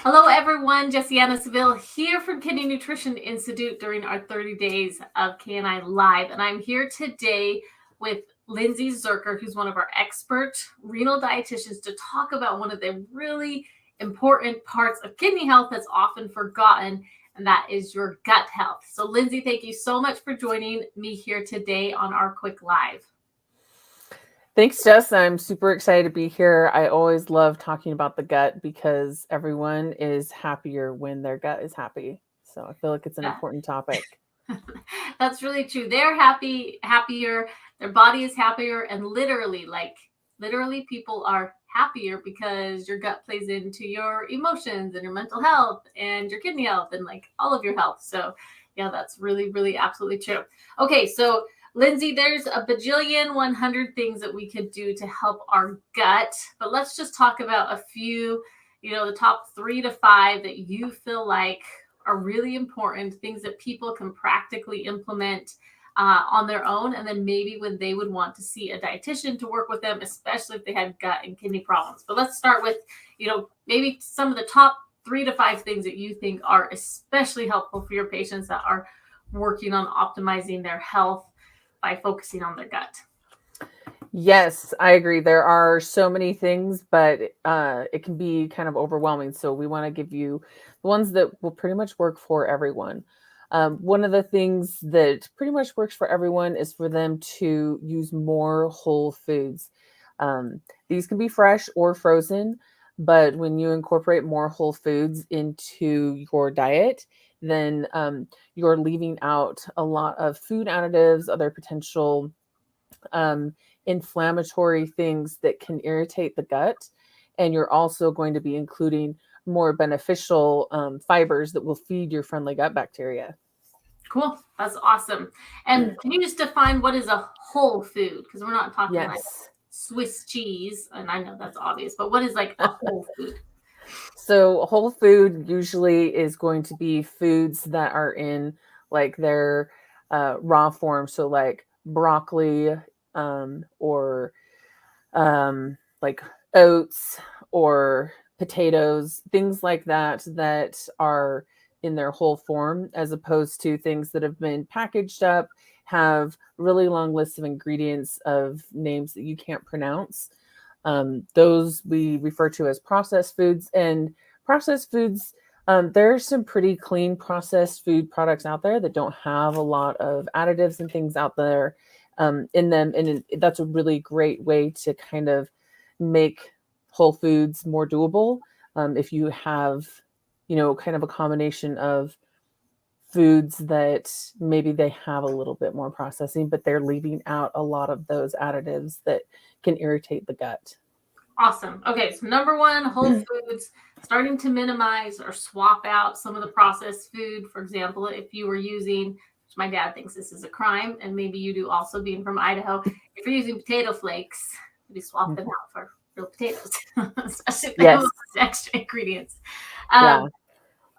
Hello, everyone. Jessiana Seville here from Kidney Nutrition Institute during our 30 days of KNI Live. And I'm here today with Lindsey Zirker, who's one of our expert renal dietitians, to talk about one of the really important parts of kidney health that's often forgotten, and that is your gut health. So, Lindsey, thank you so much for joining me here today on our quick live. Thanks, Jess. I'm super excited to be here. I always love talking about the gut because everyone is happier when their gut is happy. So I feel like it's an important topic. That's really true. They're happier, their body is happier, and literally people are happier because your gut plays into your emotions and your mental health and your kidney health and like all of your health. So yeah, that's really, really absolutely true. Okay, so Lindsey, there's a bajillion 100 things that we could do to help our gut, but let's just talk about a few, the top 3 to 5 that you feel like are really important, things that people can practically implement on their own, and then maybe when they would want to see a dietitian to work with them, especially if they had gut and kidney problems. But let's start with, maybe some of the top 3 to 5 things that you think are especially helpful for your patients that are working on optimizing their health by focusing on their gut. Yes, I agree. There are so many things, but it can be kind of overwhelming. So we want to give you the ones that will pretty much work for everyone. One of the things that pretty much works for everyone is for them to use more whole foods. These can be fresh or frozen, but when you incorporate more whole foods into your diet, then you're leaving out a lot of food additives, other potential inflammatory things that can irritate the gut. And you're also going to be including more beneficial fibers that will feed your friendly gut bacteria. Cool. That's awesome. And can you just define what is a whole food? Because we're not talking like Swiss cheese, and I know that's obvious, but what is like a whole food? So whole food usually is going to be foods that are in like their raw form. So like broccoli or like oats or potatoes, things like that are in their whole form, as opposed to things that have been packaged up, have really long lists of ingredients of names that you can't pronounce. Those we refer to as processed foods. And processed foods, there are some pretty clean processed food products out there that don't have a lot of additives and things out there in them. And that's a really great way to kind of make whole foods more doable. If you have, kind of a combination of foods that maybe they have a little bit more processing, but they're leaving out a lot of those additives that can irritate the gut. Awesome. Okay, so number 1, whole foods, starting to minimize or swap out some of the processed food. For example, if you were using, which my dad thinks this is a crime, and maybe you do also being from Idaho, if you're using potato flakes, maybe swap them out for real potatoes, especially if they have extra ingredients.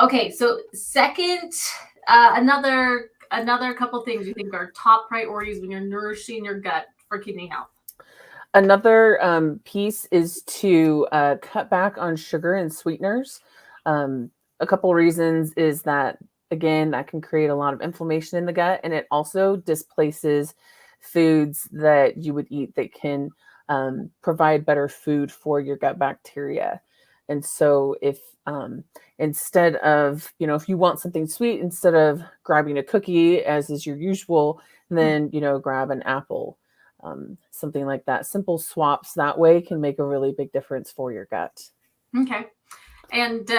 Okay, so second, another couple things you think are top priorities when you're nourishing your gut for kidney health. Another piece is to cut back on sugar and sweeteners. A couple of reasons is that, again, that can create a lot of inflammation in the gut, and it also displaces foods that you would eat that can provide better food for your gut bacteria. And so if instead of, if you want something sweet, instead of grabbing a cookie, as is your usual, then, grab an apple. Something like that. Simple swaps that way can make a really big difference for your gut. Okay. And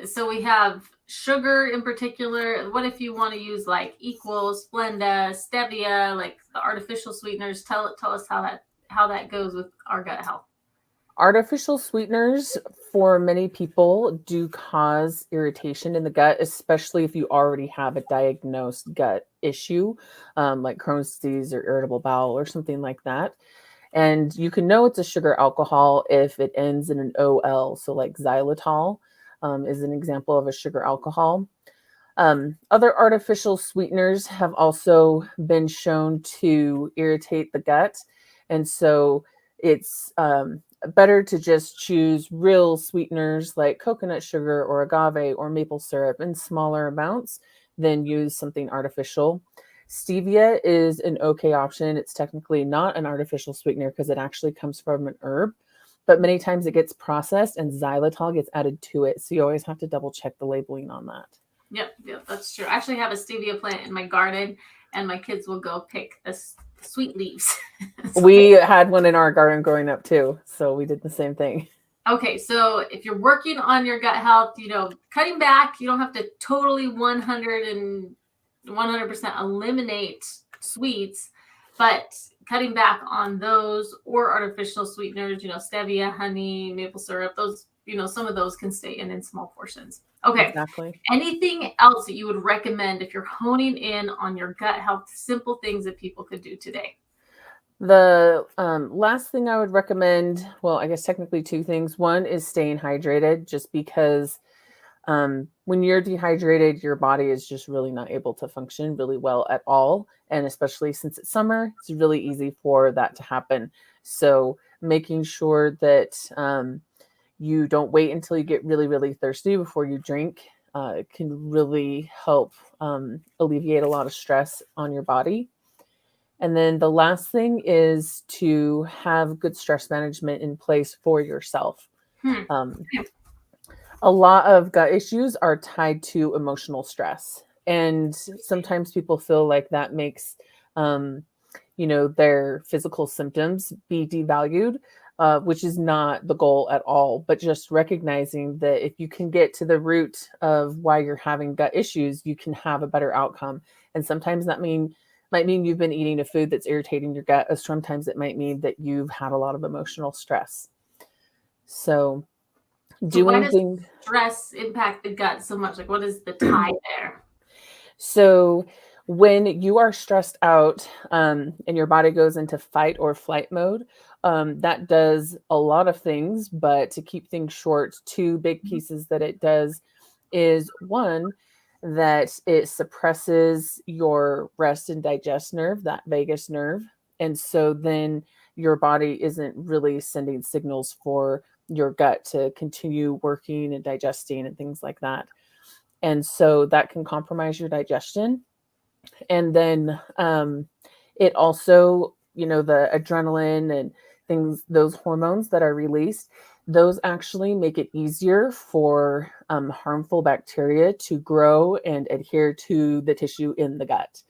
so we have sugar in particular. What if you want to use like Equals, Splenda, Stevia, like the artificial sweeteners? Tell us how that goes with our gut health. Artificial sweeteners for many people do cause irritation in the gut, especially if you already have a diagnosed gut issue, like Crohn's disease or irritable bowel or something like that. And you can know it's a sugar alcohol if it ends in an OL. So like xylitol is an example of a sugar alcohol. Other artificial sweeteners have also been shown to irritate the gut. And so it's better to just choose real sweeteners like coconut sugar or agave or maple syrup in smaller amounts than use something artificial. Stevia is an okay option. It's technically not an artificial sweetener because it actually comes from an herb, but many times it gets processed and xylitol gets added to it. So you always have to double check the labeling on that. Yep, that's true. I actually have a stevia plant in my garden, and my kids will go pick the sweet leaves. We had one in our garden growing up too, so we did the same thing. Okay, so if you're working on your gut health, cutting back, you don't have to totally 100% eliminate sweets, but cutting back on those or artificial sweeteners, stevia, honey, maple syrup, those, some of those can stay in small portions. Okay. Exactly. Anything else that you would recommend if you're honing in on your gut health, simple things that people could do today? The last thing I would recommend, well, I guess technically two things. One is staying hydrated, just because when you're dehydrated, your body is just really not able to function really well at all. And especially since it's summer, it's really easy for that to happen. So making sure that you don't wait until you get really, really thirsty before you drink can really help alleviate a lot of stress on your body. And then the last thing is to have good stress management in place for yourself. A lot of gut issues are tied to emotional stress. And sometimes people feel like that makes, their physical symptoms be devalued, which is not the goal at all. But just recognizing that if you can get to the root of why you're having gut issues, you can have a better outcome. And sometimes that might mean you've been eating a food that's irritating your gut, or sometimes it might mean that you've had a lot of emotional stress. So why does stress impact the gut so much? Like, what is the tie there? So when you are stressed out and your body goes into fight or flight mode, that does a lot of things, but to keep things short, two big pieces that it does is one, that it suppresses your rest and digest nerve, that vagus nerve. And so then your body isn't really sending signals for your gut to continue working and digesting and things like that. And so that can compromise your digestion. And then it also, the adrenaline and things, those hormones that are released, those actually make it easier for harmful bacteria to grow and adhere to the tissue in the gut.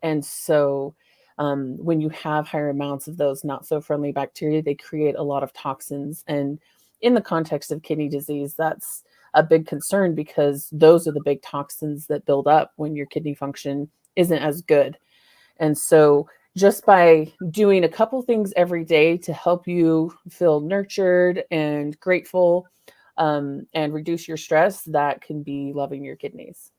And so when you have higher amounts of those not so friendly bacteria, they create a lot of toxins. And in the context of kidney disease, that's a big concern because those are the big toxins that build up when your kidney function isn't as good. And so just by doing a couple things every day to help you feel nurtured and grateful and reduce your stress, that can be loving your kidneys.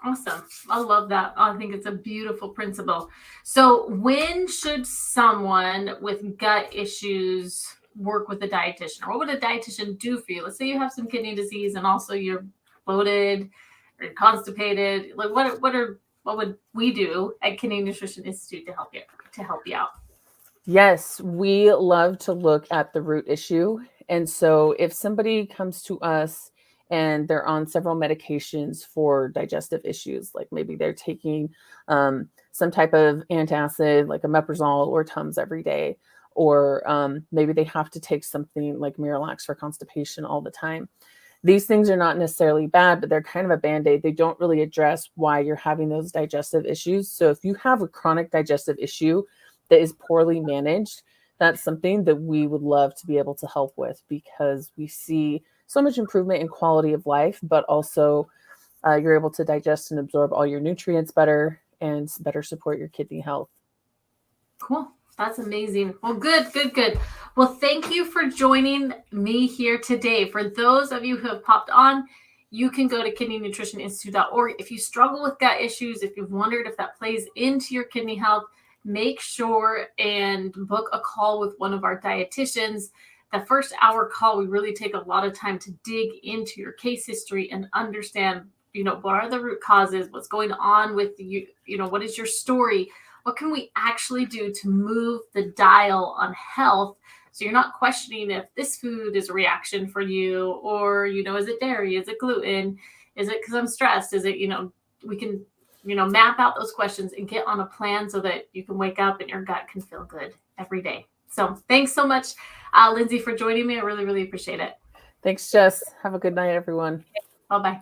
Awesome. I love that. I think it's a beautiful principle. So when should someone with gut issues work with a dietitian? Or what would a dietitian do for you? Let's say you have some kidney disease and also you're bloated or constipated. Like what would we do at Kidney Nutrition Institute to help you out? Yes, we love to look at the root issue. And so if somebody comes to us and they're on several medications for digestive issues, like maybe they're taking some type of antacid, like omeprazole or Tums every day, or maybe they have to take something like Miralax for constipation all the time. These things are not necessarily bad, but they're kind of a Band-Aid. They don't really address why you're having those digestive issues. So if you have a chronic digestive issue that is poorly managed, that's something that we would love to be able to help with, because we see so much improvement in quality of life, but also you're able to digest and absorb all your nutrients better and better support your kidney health. Cool. That's amazing. Well, good. Well, thank you for joining me here today. For those of you who have popped on, you can go to kidneynutritioninstitute.org. If you struggle with gut issues, if you've wondered if that plays into your kidney health, make sure and book a call with one of our dietitians. The first hour call, we really take a lot of time to dig into your case history and understand, what are the root causes, what's going on with you, what is your story? What can we actually do to move the dial on health So you're not questioning if this food is a reaction for you, or, is it dairy? Is it gluten? Is it because I'm stressed? Is it, we can, map out those questions and get on a plan so that you can wake up and your gut can feel good every day. So thanks so much, Lindsey, for joining me. I really, really appreciate it. Thanks, Jess. Have a good night, everyone. Bye-bye.